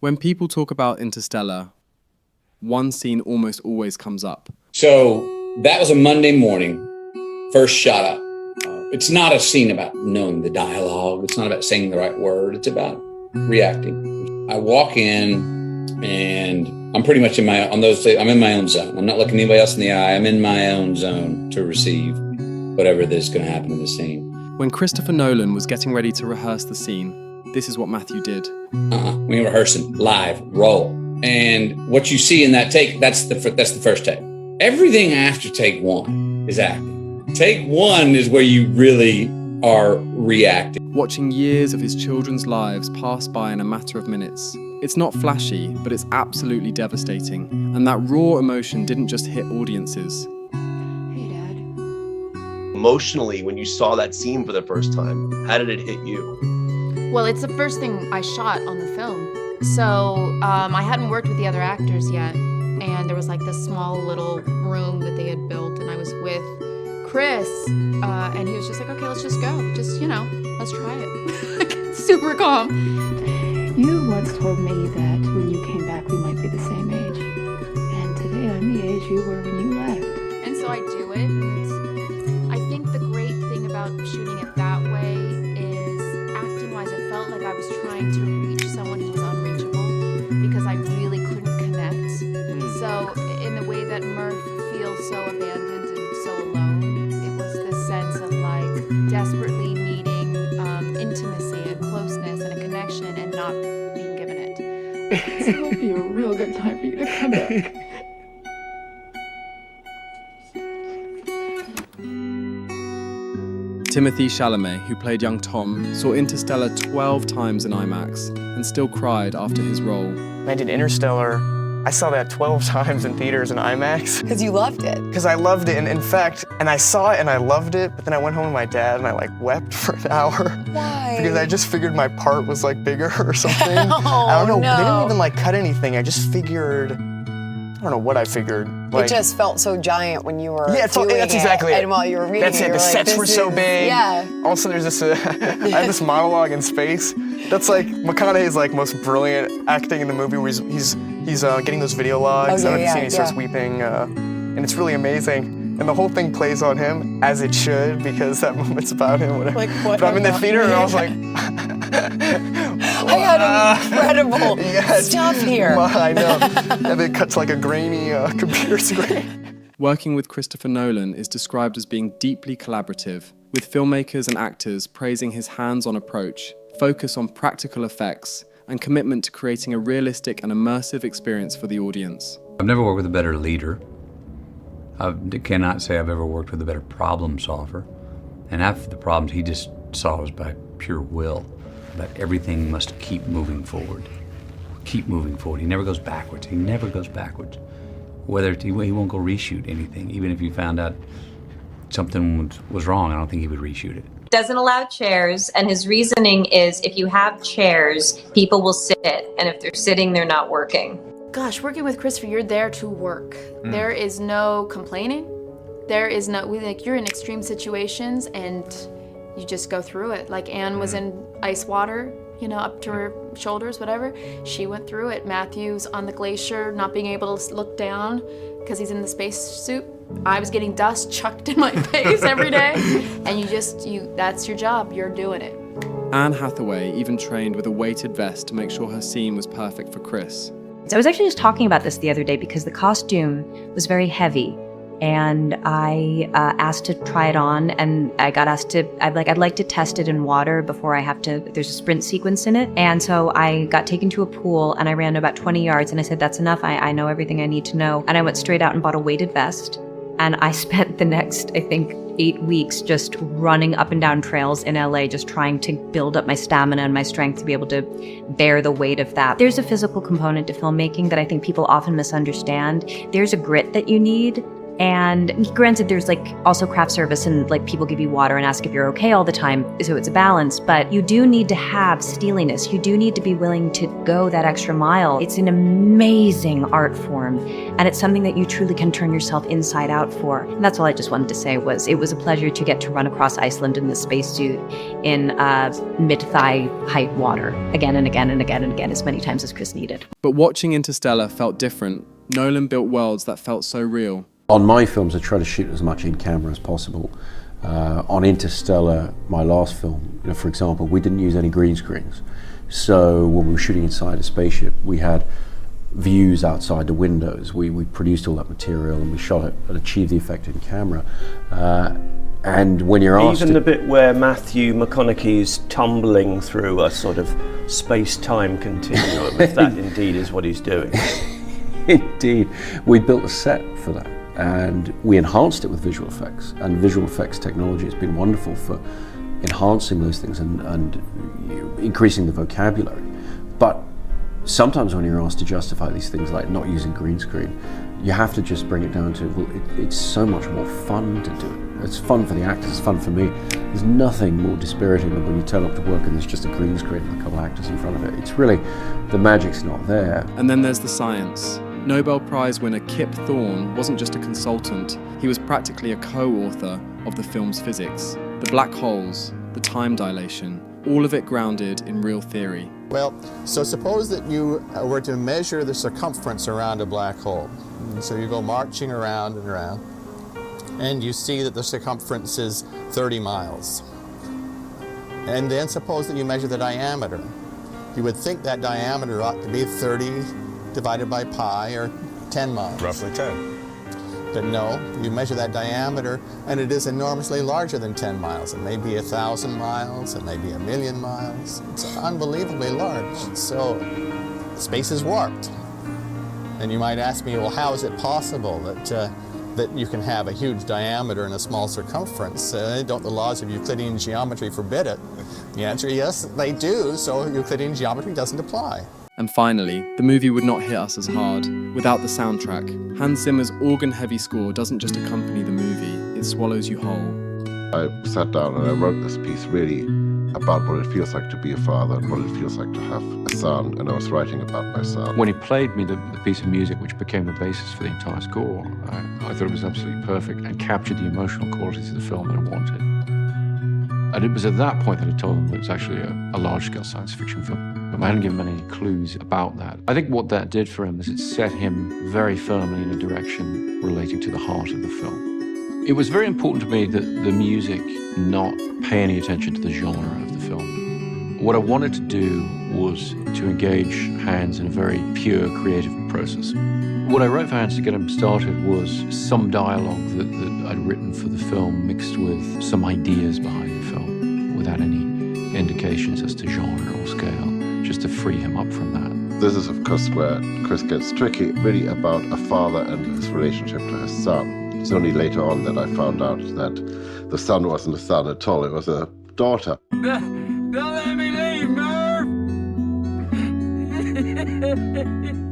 When people talk about Interstellar, one scene almost always comes up. So that was a Monday morning, first shot up. It's not a scene about knowing the dialogue. It's not about saying the right word. It's about reacting. I walk in and I'm pretty much I'm in my own zone. I'm not looking anybody else in the eye. I'm in my own zone to receive whatever is going to happen in the scene. When Christopher Nolan was getting ready to rehearse the scene, this is what Matthew did. We were rehearsing live, roll. And what you see in that take, that's the first take. Everything after take one is acting. Take one is where you really are reacting. Watching years of his children's lives pass by in a matter of minutes. It's not flashy, but it's absolutely devastating. And that raw emotion didn't just hit audiences. Hey, Dad. Emotionally, when you saw that scene for the first time, how did it hit you? Well, it's the first thing I shot on the film. So I hadn't worked with the other actors yet. And there was like this small little room that they had built. And I was with Chris. And he was just like, okay, let's just go. Just, let's try it. Super calm. You once told me that when you came back, we might be the same age. And today I'm the age you were when you left. And so I do it. And I think the great thing about shooting it that way is acting-wise, it felt like I was trying to reach someone who was unreachable because I really couldn't connect. So in the way that Murph feels so abandoned and so alone, it was this sense of like desperately needing intimacy and closeness and a connection and not being given it. It'll be a real good time for you to come back. Timothée Chalamet, who played young Tom, saw Interstellar 12 times in IMAX and still cried after his role. I did Interstellar. I saw that 12 times in theaters in IMAX. Because you loved it. Because I loved it, and in fact, I saw it and I loved it, but then I went home with my dad and I wept for an hour. Why? Because I just figured my part was bigger or something. Oh, I don't know, no. They didn't even cut anything. I just figured, I don't know what I figured. It just felt so giant when you were that's doing exactly it. And while you were reading That's it, the sets were so big. Yeah. Also, there's this, I have this monologue in space. That's McConaughey's most brilliant acting in the movie where he's getting those video logs. Oh, I don't know if you've seen, he starts yeah. weeping, and it's really amazing. And the whole thing plays on him, as it should, because that moment's about him. Whatever. What But I'm in the theater and I was like, I had incredible stuff here. I know. And then it cuts like a grainy computer screen. Working with Christopher Nolan is described as being deeply collaborative, with filmmakers and actors praising his hands-on approach, focus on practical effects, and commitment to creating a realistic and immersive experience for the audience. I've never worked with a better leader. I cannot say I've ever worked with a better problem solver. And half of the problems he just solves by pure will. That everything must keep moving forward. Keep moving forward. He never goes backwards. He never goes backwards. He won't go reshoot anything. Even if you found out something was wrong, I don't think he would reshoot it. Doesn't allow chairs, and his reasoning is if you have chairs, people will sit, and if they're sitting, they're not working. Gosh, working with Christopher, you're there to work. There is no complaining. There is no, you're in extreme situations and you just go through it. Like Anne was in ice water, up to her shoulders, whatever. She went through it. Matthew's on the glacier, not being able to look down because he's in the space suit. I was getting dust chucked in my face every day. And that's your job, you're doing it. Anne Hathaway even trained with a weighted vest to make sure her scene was perfect for Chris. I was actually just talking about this the other day because the costume was very heavy, and I asked to try it on, and I got asked to, I'd like to test it in water before I have to, there's a sprint sequence in it, and so I got taken to a pool, and I ran about 20 yards, and I said, that's enough, I know everything I need to know, and I went straight out and bought a weighted vest, and I spent the next, 8 weeks just running up and down trails in LA, just trying to build up my stamina and my strength to be able to bear the weight of that. There's a physical component to filmmaking that I think people often misunderstand. There's a grit that you need And granted, there's like also craft service and like people give you water and ask if you're okay all the time, so it's a balance, but you do need to have steeliness. You do need to be willing to go that extra mile. It's an amazing art form, and it's something that you truly can turn yourself inside out for. And that's all I just wanted to say was it was a pleasure to get to run across Iceland in this spacesuit in mid-thigh height water again and again and again and again, as many times as Chris needed. But watching Interstellar felt different. Nolan built worlds that felt so real. On my films, I try to shoot as much in camera as possible. On Interstellar, my last film, for example, we didn't use any green screens. So when we were shooting inside a spaceship, we had views outside the windows. We produced all that material and we shot it and achieved the effect in camera. And when you're asked... Even the bit where Matthew McConaughey's tumbling through a sort of space-time continuum, if that indeed is what he's doing. Indeed. We built a set for that. And we enhanced it with visual effects, and visual effects technology has been wonderful for enhancing those things and increasing the vocabulary. But sometimes when you're asked to justify these things like not using green screen, you have to just bring it down to, well, it's so much more fun to do it. It's fun for the actors, it's fun for me. There's nothing more dispiriting than when you turn up to work and there's just a green screen and a couple of actors in front of it. It's really, the magic's not there. And then there's the science. Nobel Prize winner Kip Thorne wasn't just a consultant, he was practically a co-author of the film's physics. The black holes, the time dilation, all of it grounded in real theory. Well, so suppose that you were to measure the circumference around a black hole. And so you go marching around and around, and you see that the circumference is 30 miles. And then suppose that you measure the diameter. You would think that diameter ought to be 30 divided by pi, or 10 miles. Roughly 10. But no, you measure that diameter, and it is enormously larger than 10 miles. It may be 1,000 miles, it may be 1,000,000 miles. It's unbelievably large. So space is warped. And you might ask me, well, how is it possible that you can have a huge diameter and a small circumference? Don't the laws of Euclidean geometry forbid it? The answer is yes, they do, so Euclidean geometry doesn't apply. And finally, the movie would not hit us as hard without the soundtrack. Hans Zimmer's organ-heavy score doesn't just accompany the movie, it swallows you whole. I sat down and I wrote this piece really about what it feels like to be a father and what it feels like to have a son, and I was writing about my son. When he played me the piece of music which became the basis for the entire score, I thought it was absolutely perfect and captured the emotional qualities of the film that I wanted. And it was at that point that I told him that it was actually a large-scale science fiction film. I hadn't given him any clues about that. I think what that did for him is it set him very firmly in a direction relating to the heart of the film. It was very important to me that the music not pay any attention to the genre of the film. What I wanted to do was to engage Hans in a very pure creative process. What I wrote for Hans to get him started was some dialogue that I'd written for the film mixed with some ideas behind the film without any indications as to genre or scale, just to free him up from that. This is, of course, where Chris gets tricky, really about a father and his relationship to his son. It's only later on that I found out that the son wasn't a son at all, it was a daughter. Don't let me leave, Murph!